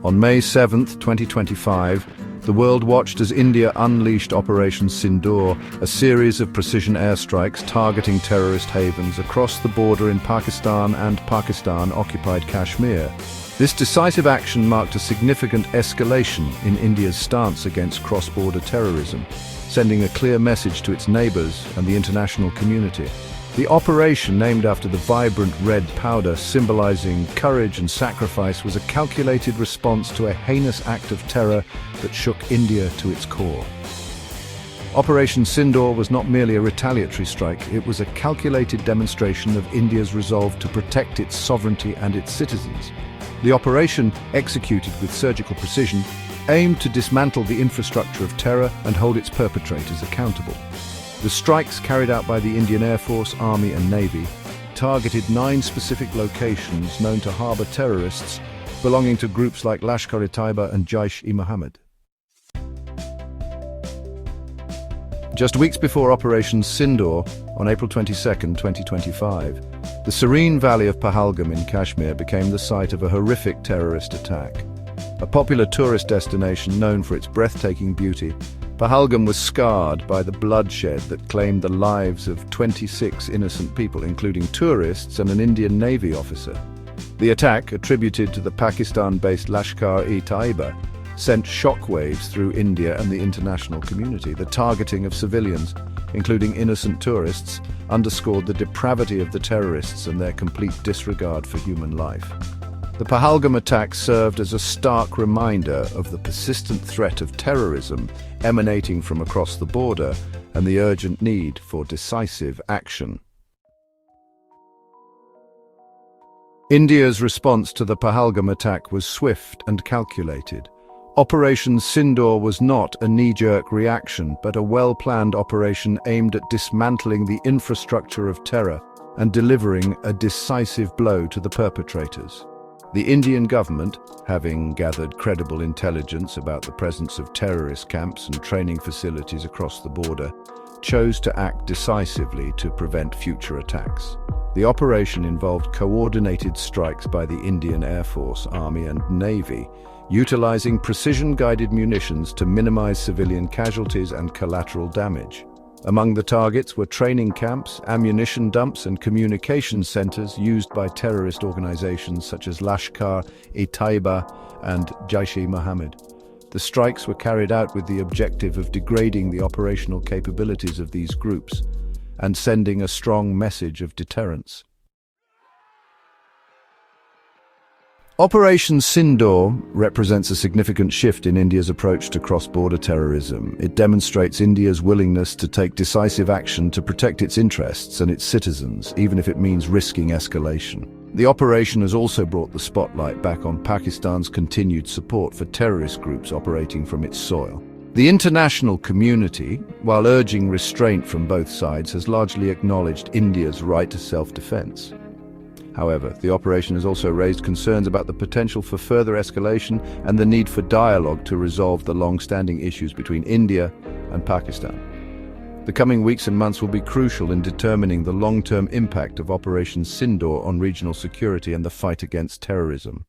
On May 7, 2025, the world watched as India unleashed Operation Sindoor, a series of precision airstrikes targeting terrorist havens across the border in Pakistan and Pakistan-occupied Kashmir. This decisive action marked a significant escalation in India's stance against cross-border terrorism, sending a clear message to its neighbors and the international community. The operation, named after the vibrant red powder symbolizing courage and sacrifice, was a calculated response to a heinous act of terror that shook India to its core. Operation Sindoor was not merely a retaliatory strike, it was a calculated demonstration of India's resolve to protect its sovereignty and its citizens. The operation, executed with surgical precision, aimed to dismantle the infrastructure of terror and hold its perpetrators accountable. The strikes carried out by the Indian Air Force, Army and Navy targeted 9 specific locations known to harbor terrorists belonging to groups like Lashkar-e-Taiba and Jaish-e-Mohammed. Just weeks before Operation Sindoor, on April 22, 2025, the serene valley of Pahalgam in Kashmir became the site of a horrific terrorist attack. A popular tourist destination known for its breathtaking beauty, Pahalgam was scarred by the bloodshed that claimed the lives of 26 innocent people, including tourists and an Indian Navy officer. The attack, attributed to the Pakistan-based Lashkar-e-Taiba, sent shockwaves through India and the international community. The targeting of civilians, including innocent tourists, underscored the depravity of the terrorists and their complete disregard for human life. The Pahalgam attack served as a stark reminder of the persistent threat of terrorism emanating from across the border and the urgent need for decisive action. India's response to the Pahalgam attack was swift and calculated. Operation Sindoor was not a knee-jerk reaction, but a well-planned operation aimed at dismantling the infrastructure of terror and delivering a decisive blow to the perpetrators. The Indian government, having gathered credible intelligence about the presence of terrorist camps and training facilities across the border, chose to act decisively to prevent future attacks. The operation involved coordinated strikes by the Indian Air Force, Army and Navy, utilizing precision-guided munitions to minimize civilian casualties and collateral damage. Among the targets were training camps, ammunition dumps and communication centers used by terrorist organizations such as Lashkar-e-Taiba and Jaish-e-Mohammed. The strikes were carried out with the objective of degrading the operational capabilities of these groups and sending a strong message of deterrence. Operation Sindoor represents a significant shift in India's approach to cross-border terrorism. It demonstrates India's willingness to take decisive action to protect its interests and its citizens, even if it means risking escalation. The operation has also brought the spotlight back on Pakistan's continued support for terrorist groups operating from its soil. The international community, while urging restraint from both sides, has largely acknowledged India's right to self-defense. However, the operation has also raised concerns about the potential for further escalation and the need for dialogue to resolve the long-standing issues between India and Pakistan. The coming weeks and months will be crucial in determining the long-term impact of Operation Sindoor on regional security and the fight against terrorism.